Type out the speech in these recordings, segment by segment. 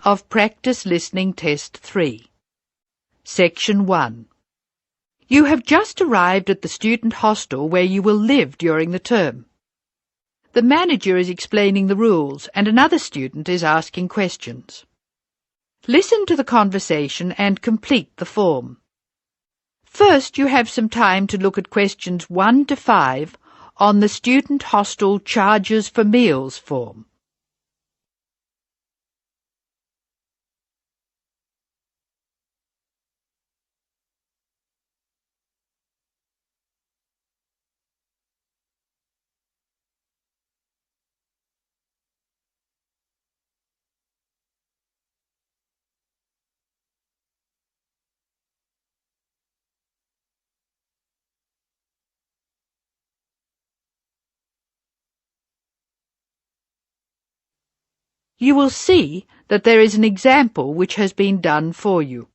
Of Practice Listening Test 3. Section 1. You have just arrived at the student hostel where you will live during the term. The manager is explaining the rules and another student is asking questions. Listen to the conversation and complete the form. First, you have some time to look at questions 1 to 5 on the Student Hostel Charges for Meals form. You will see that there is an example which has been done for you.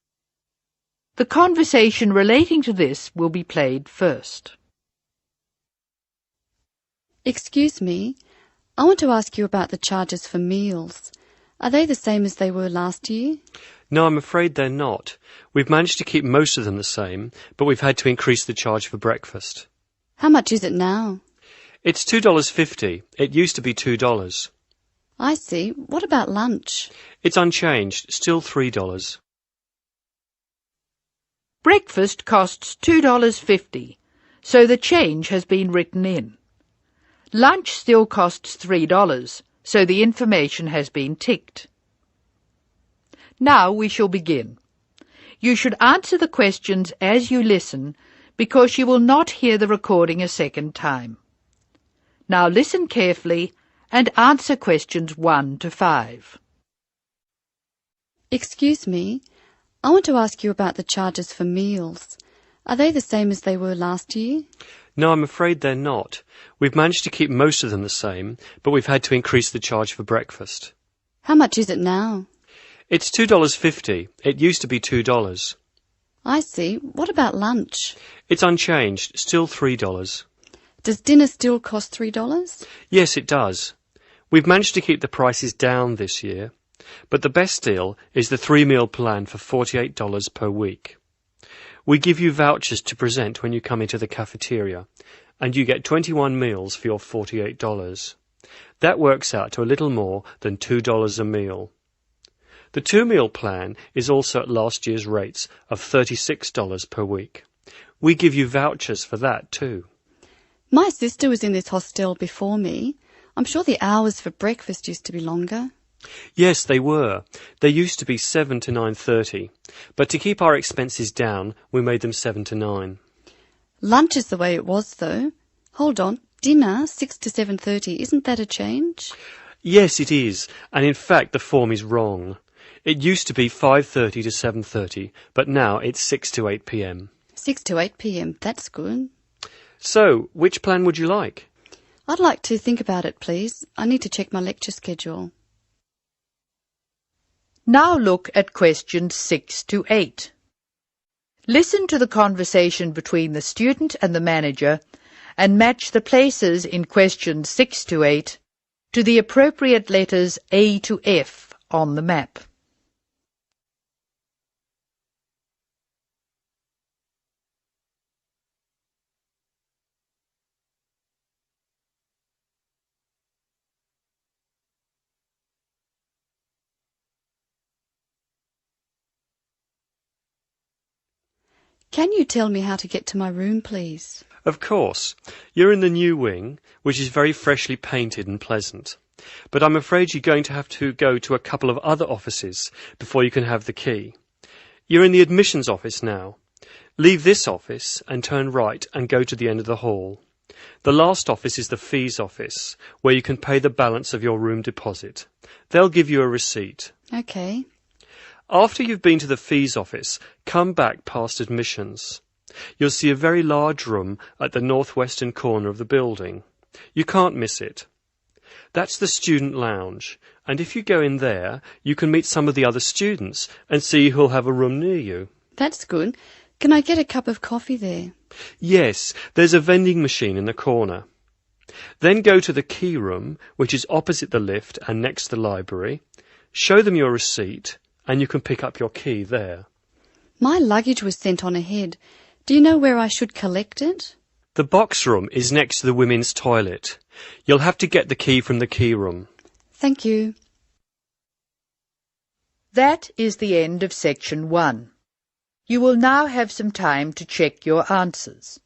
The conversation relating to this will be played first. Excuse me, I want to ask you about the charges for meals. Are they the same as they were last year? No, I'm afraid they're not. We've managed to keep most of them the same, but we've had to increase the charge for breakfast. How much is it now? It's $2.50. It used to be $2. I see. What about lunch? It's unchanged, still $3. Breakfast costs $2.50, so the change has been written in. Lunch still costs $3, so the information has been ticked. Now we shall begin. You should answer the questions as you listen, because you will not hear the recording a second time. Now listen carefully and answer questions 1 to 5. Excuse me, I want to ask you about the charges for meals. Are they the same as they were last year? No, I'm afraid they're not. We've managed to keep most of them the same, but we've had to increase the charge for breakfast. How much is it now? It's $2.50. It used to be $2. I see. What about lunch? It's unchanged, still $3. Does dinner still cost $3? Yes, it does. We've managed to keep the prices down this year, but the best deal is the 3-meal plan for $48 per week. We give you vouchers to present when you come into the cafeteria, and you get 21 meals for your $48. That works out to a little more than $2 a meal. The 2-meal plan is also at last year's rates of $36 per week. We give you vouchers for that too. My sister was in this hostel before me. I'm sure the hours for breakfast used to be longer. Yes, they were. They used to be 7 to 9:30, but to keep our expenses down, we made them 7 to 9. Lunch is the way it was, though. Hold on, dinner, 6 to 7:30, isn't that a change? Yes, it is, and in fact the form is wrong. It used to be 5:30 to 7:30, but now it's 6 to 8 p.m. 6 to 8 p.m, that's good. So, which plan would you like? I'd like to think about it, please. I need to check my lecture schedule. Now look at questions 6 to 8. Listen to the conversation between the student and the manager and match the places in questions 6 to 8 to the appropriate letters A to F on the map. Can you tell me how to get to my room, please? Of course. You're in the new wing, which is very freshly painted and pleasant. But I'm afraid you're going to have to go to a couple of other offices before you can have the key. You're in the admissions office now. Leave this office and turn right and go to the end of the hall. The last office is the fees office, where you can pay the balance of your room deposit. They'll give you a receipt. Okay. After you've been to the fees office, come back past admissions. You'll see a very large room at the northwestern corner of the building. You can't miss it. That's the student lounge, and if you go in there, you can meet some of the other students and see who'll have a room near you. That's good. Can I get a cup of coffee there? Yes, there's a vending machine in the corner. Then go to the key room, which is opposite the lift and next to the library. Show them your receipt and you can pick up your key there. My luggage was sent on ahead. Do you know where I should collect it? The box room is next to the women's toilet. You'll have to get the key from the key room. Thank you. That is the end of section 1. You will now have some time to check your answers.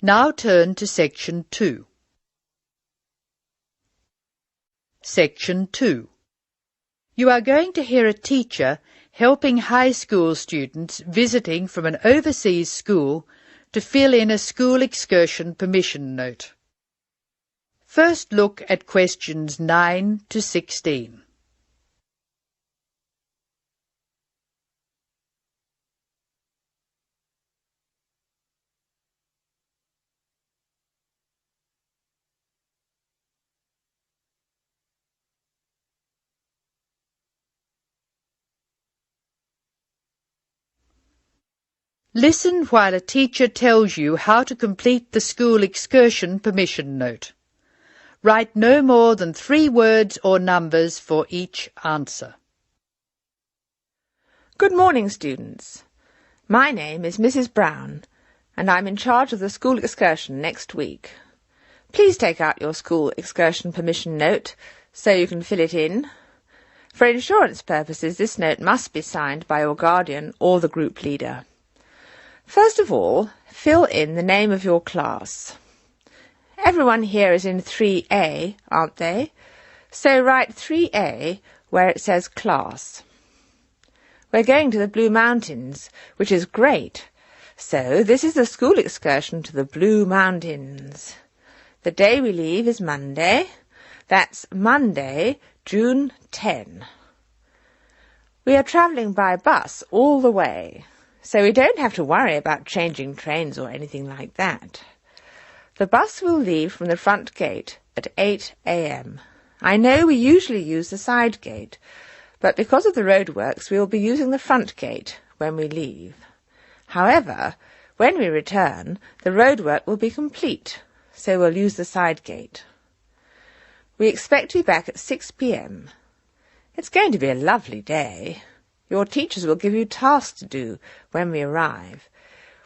Now turn to section 2. Section 2. You are going to hear a teacher helping high school students visiting from an overseas school to fill in a school excursion permission note. First look at questions 9 to 16. Listen while a teacher tells you how to complete the school excursion permission note. Write no more than 3 words or numbers for each answer. Good morning, students. My name is Mrs. Brown, and I'm in charge of the school excursion next week. Please take out your school excursion permission note so you can fill it in. For insurance purposes, this note must be signed by your guardian or the group leader. First of all, fill in the name of your class. Everyone here is in 3A, aren't they? So write 3A where it says class. We're going to the Blue Mountains, which is great. So this is the school excursion to the Blue Mountains. The day we leave is Monday. That's Monday, June 10. We are travelling by bus all the way, so we don't have to worry about changing trains or anything like that. The bus will leave from the front gate at 8 a.m. I know we usually use the side gate, but because of the roadworks we will be using the front gate when we leave. However, when we return, the roadwork will be complete, so we'll use the side gate. We expect to be back at 6 p.m. It's going to be a lovely day. Your teachers will give you tasks to do when we arrive.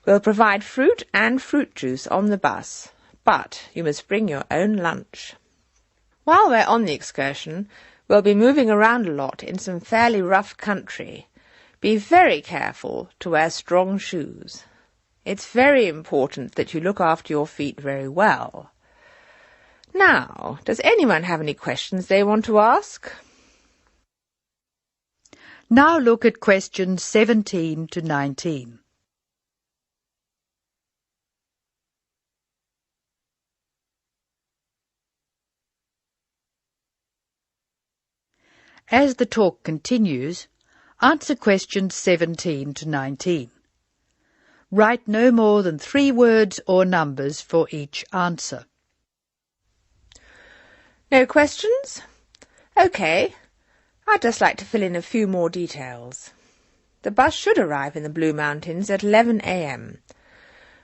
We'll provide fruit and fruit juice on the bus, but you must bring your own lunch. While we're on the excursion, we'll be moving around a lot in some fairly rough country. Be very careful to wear strong shoes. It's very important that you look after your feet very well. Now, does anyone have any questions they want to ask? Now look at questions 17 to 19. As the talk continues, answer questions 17 to 19. Write no more than 3 words or numbers for each answer. No questions? OK. I'd just like to fill in a few more details. The bus should arrive in the Blue Mountains at 11 a.m.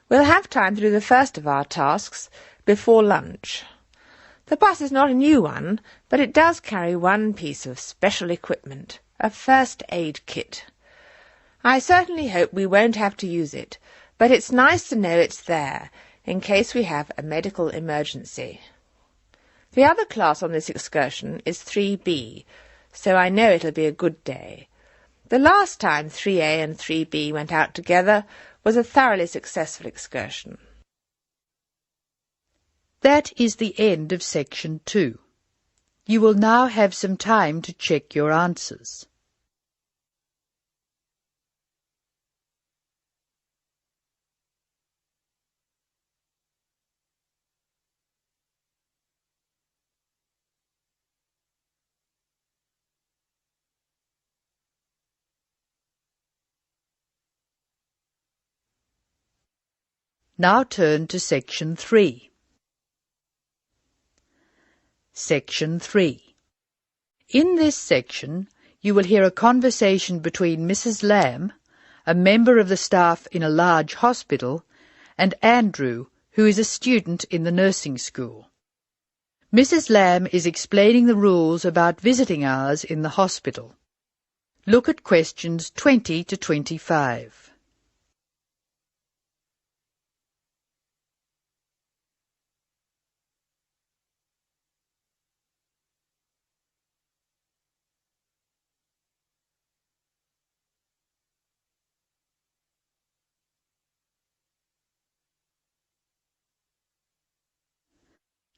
We'll have time to do the first of our tasks before lunch. The bus is not a new one, but it does carry one piece of special equipment, a first aid kit. I certainly hope we won't have to use it, but it's nice to know it's there in case we have a medical emergency. The other class on this excursion is 3B, so I know it'll be a good day. The last time 3A and 3B went out together was a thoroughly successful excursion. That is the end of section 2. You will now have some time to check your answers. Now turn to section 3. Section 3. In this section, you will hear a conversation between Mrs. Lamb, a member of the staff in a large hospital, and Andrew, who is a student in the nursing school. Mrs. Lamb is explaining the rules about visiting hours in the hospital. Look at questions 20 to 25.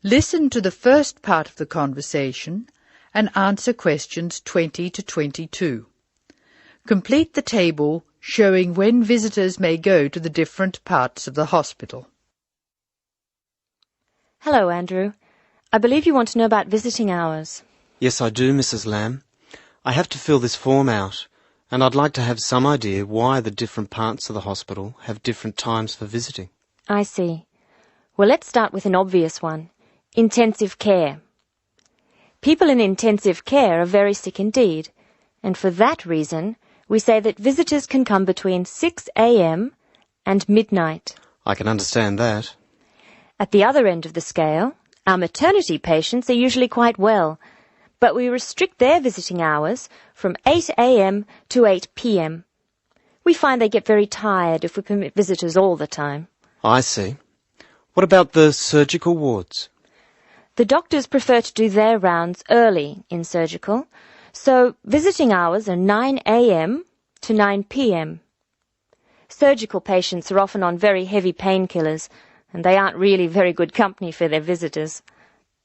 Listen to the first part of the conversation and answer questions 20 to 22. Complete the table showing when visitors may go to the different parts of the hospital. Hello, Andrew. I believe you want to know about visiting hours. Yes, I do, Mrs. Lamb. I have to fill this form out, and I'd like to have some idea why the different parts of the hospital have different times for visiting. I see. Well, let's start with an obvious one. Intensive care. People in intensive care are very sick indeed, and for that reason, we say that visitors can come between 6 a.m. and midnight. I can understand that. At the other end of the scale, our maternity patients are usually quite well, but we restrict their visiting hours from 8 a.m. to 8 p.m. We find they get very tired if we permit visitors all the time. I see. What about the surgical wards? The doctors prefer to do their rounds early in surgical, so visiting hours are 9 a.m. to 9 p.m. Surgical patients are often on very heavy painkillers, and they aren't really very good company for their visitors.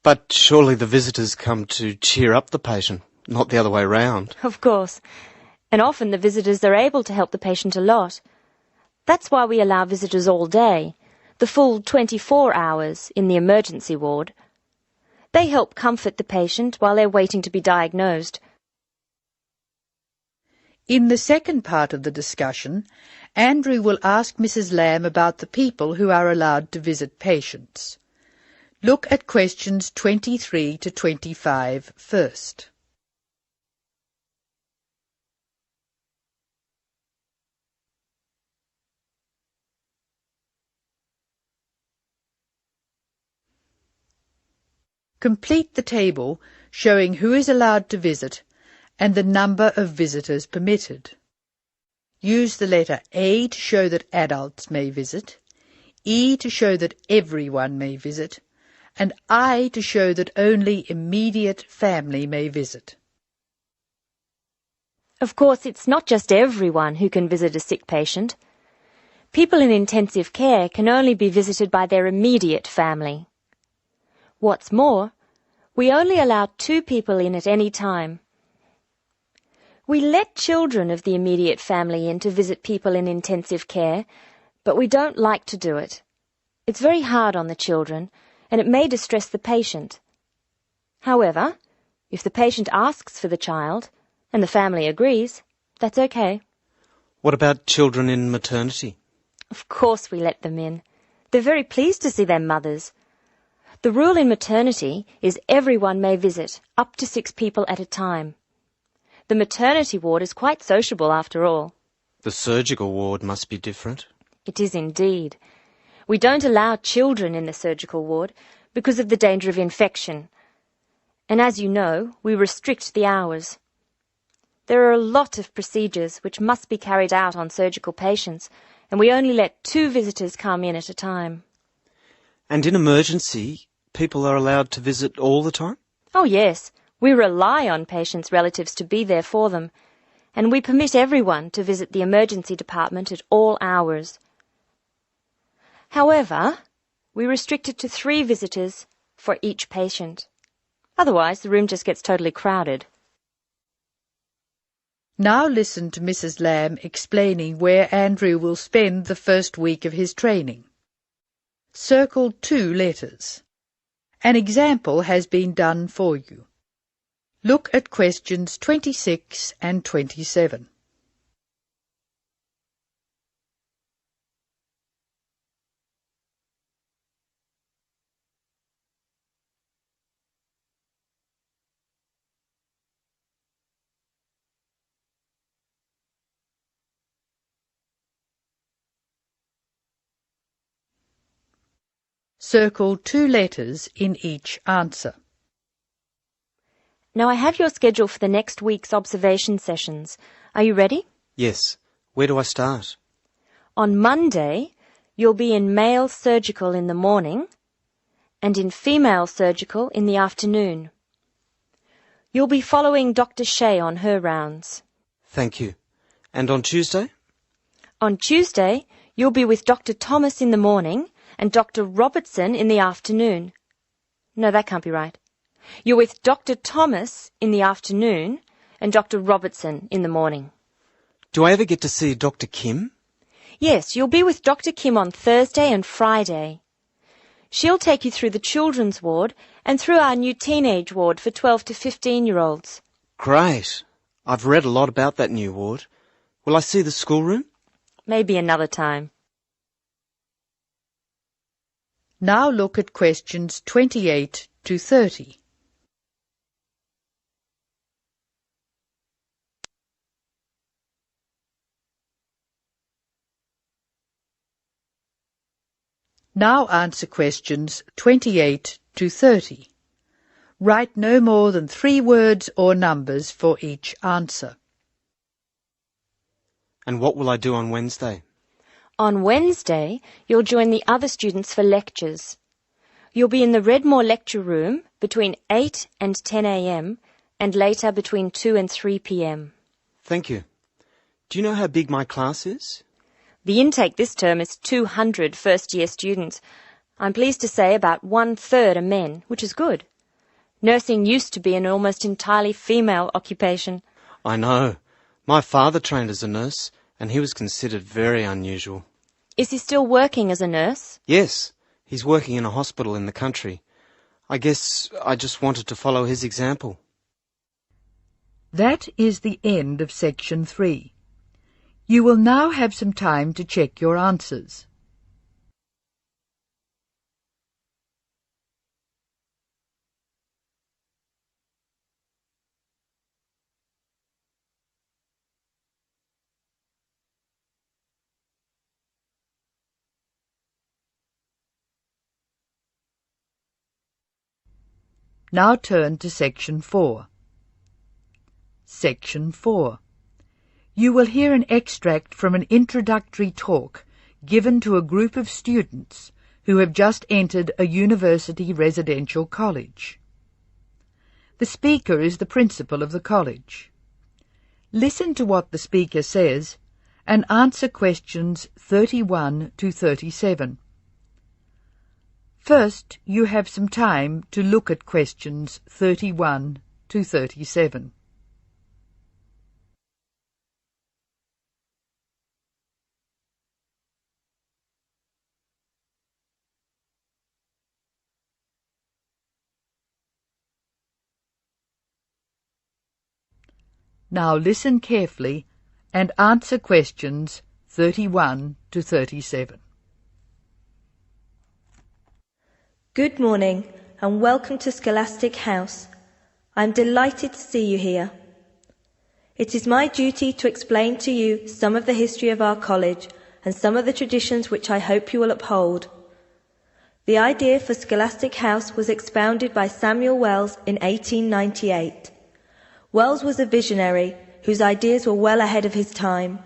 But surely the visitors come to cheer up the patient, not the other way round. Of course. And often the visitors are able to help the patient a lot. That's why we allow visitors all day, the full 24 hours in the emergency ward. They help comfort the patient while they're waiting to be diagnosed. In the second part of the discussion, Andrew will ask Mrs. Lamb about the people who are allowed to visit patients. Look at questions 23 to 25 first. Complete the table showing who is allowed to visit and the number of visitors permitted. Use the letter A to show that adults may visit, E to show that everyone may visit, and I to show that only immediate family may visit. Of course, it's not just everyone who can visit a sick patient. People in intensive care can only be visited by their immediate family. What's more, we only allow 2 people in at any time. We let children of the immediate family in to visit people in intensive care, but we don't like to do it. It's very hard on the children, and it may distress the patient. However, if the patient asks for the child, and the family agrees, that's okay. What about children in maternity? Of course we let them in. They're very pleased to see their mothers. The rule in maternity is everyone may visit, up to 6 people at a time. The maternity ward is quite sociable after all. The surgical ward must be different. It is indeed. We don't allow children in the surgical ward because of the danger of infection. And as you know, we restrict the hours. There are a lot of procedures which must be carried out on surgical patients, and we only let 2 visitors come in at a time. And in emergency, people are allowed to visit all the time? Oh yes, we rely on patients' relatives to be there for them, and we permit everyone to visit the emergency department at all hours. However, we restrict it to 3 visitors for each patient. Otherwise, the room just gets totally crowded. Now listen to Mrs. Lamb explaining where Andrew will spend the first week of his training. Circle 2 letters. An example has been done for you. Look at questions 26 and 27. Circle 2 letters in each answer. Now I have your schedule for the next week's observation sessions. Are you ready? Yes. Where do I start? On Monday, you'll be in male surgical in the morning and in female surgical in the afternoon. You'll be following Dr. Shea on her rounds. Thank you. And on Tuesday? On Tuesday, you'll be with Dr. Thomas in the morning and Dr. Robertson in the afternoon. No, that can't be right. You're with Dr. Thomas in the afternoon and Dr. Robertson in the morning. Do I ever get to see Dr. Kim? Yes, you'll be with Dr. Kim on Thursday and Friday. She'll take you through the children's ward and through our new teenage ward for 12 to 15-year-olds. Great. I've read a lot about that new ward. Will I see the schoolroom? Maybe another time. Now look at questions 28 to 30. Now answer questions 28 to 30. Write no more than 3 words or numbers for each answer. And what will I do on Wednesday? On Wednesday, you'll join the other students for lectures. You'll be in the Redmore lecture room between 8 and 10 a.m. and later between 2 and 3 p.m. Thank you. Do you know how big my class is? The intake this term is 200 first-year students. I'm pleased to say about 1/3 are men, which is good. Nursing used to be an almost entirely female occupation. I know. My father trained as a nurse, and he was considered very unusual. Is he still working as a nurse? Yes, he's working in a hospital in the country. I guess I just wanted to follow his example. That is the end of section 3. You will now have some time to check your answers. Now turn to section 4. Section 4. You will hear an extract from an introductory talk given to a group of students who have just entered a university residential college. The speaker is the principal of the college. Listen to what the speaker says and answer questions 31 to 37. First, you have some time to look at questions 31 to 37. Now listen carefully and answer questions 31 to 37. Good morning and welcome to Scholastic House. I am delighted to see you here. It is my duty to explain to you some of the history of our college and some of the traditions which I hope you will uphold. The idea for Scholastic House was expounded by Samuel Wells in 1898. Wells was a visionary whose ideas were well ahead of his time.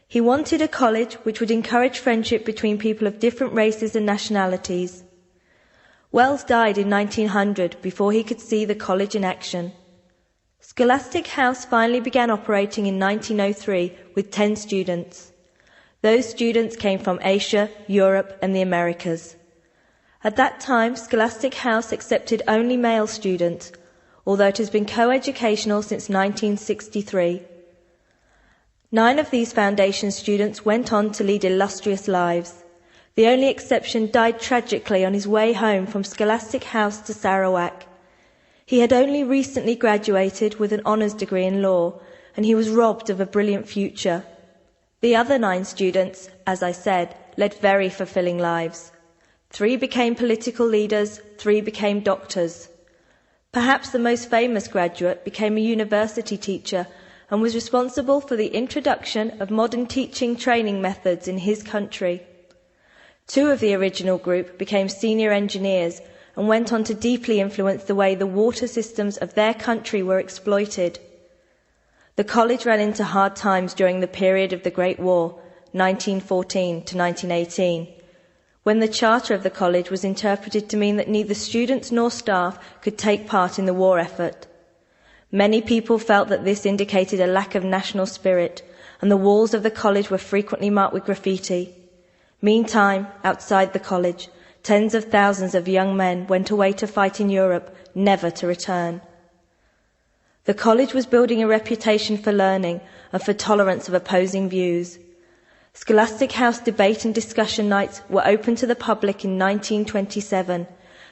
He wanted a college which would encourage friendship between people of different races and nationalities. Wells died in 1900 before he could see the college in action. Scholastic House finally began operating in 1903 with 10 students. Those students came from Asia, Europe and the Americas. At that time, Scholastic House accepted only male students, although it has been co-educational since 1963. 9 of these foundation students went on to lead illustrious lives. The only exception died tragically on his way home from Scholastic House to Sarawak. He had only recently graduated with an honours degree in law, and he was robbed of a brilliant future. The other 9 students, as I said, led very fulfilling lives. 3 became political leaders, 3 became doctors. Perhaps the most famous graduate became a university teacher and was responsible for the introduction of modern teaching training methods in his country. Two of the original group became senior engineers and went on to deeply influence the way the water systems of their country were exploited. The college ran into hard times during the period of the Great War, 1914 to 1918, when the charter of the college was interpreted to mean that neither students nor staff could take part in the war effort. Many people felt that this indicated a lack of national spirit, and the walls of the college were frequently marked with graffiti. Meantime, outside the college, tens of thousands of young men went away to fight in Europe, never to return. The college was building a reputation for learning and for tolerance of opposing views. Scholastic House debate and discussion nights were open to the public in 1927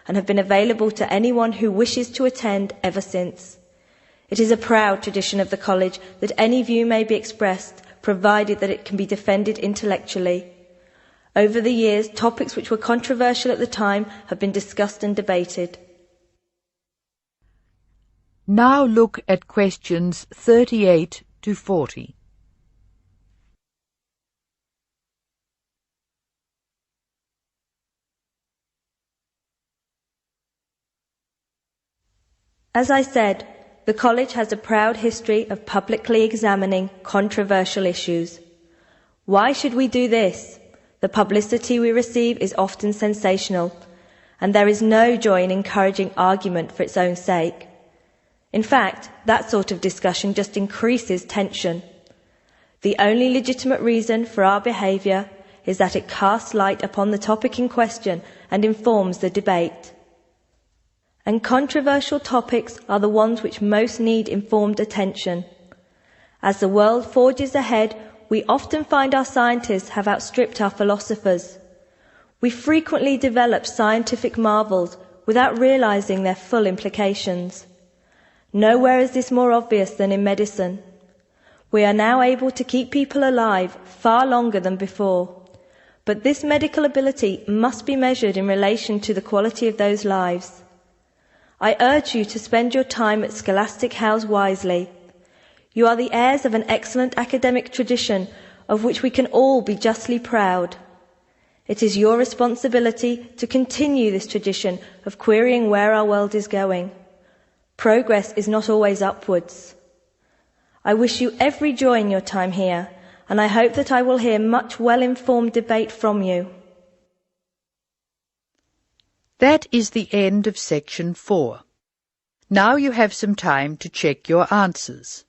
and have been available to anyone who wishes to attend ever since. It is a proud tradition of the college that any view may be expressed, provided that it can be defended intellectually. Over the years, topics which were controversial at the time have been discussed and debated. Now look at questions 38 to 40. As I said, the college has a proud history of publicly examining controversial issues. Why should we do this? The publicity we receive is often sensational, and there is no joy in encouraging argument for its own sake. In fact, that sort of discussion just increases tension. The only legitimate reason for our behaviour is that it casts light upon the topic in question and informs the debate. And controversial topics are the ones which most need informed attention. As the world forges ahead, we often find our scientists have outstripped our philosophers. We frequently develop scientific marvels without realizing their full implications. Nowhere is this more obvious than in medicine. We are now able to keep people alive far longer than before, but this medical ability must be measured in relation to the quality of those lives. I urge you to spend your time at Scholastic House wisely. You are the heirs of an excellent academic tradition of which we can all be justly proud. It is your responsibility to continue this tradition of querying where our world is going. Progress is not always upwards. I wish you every joy in your time here, and I hope that I will hear much well-informed debate from you. That is the end of section 4. Now you have some time to check your answers.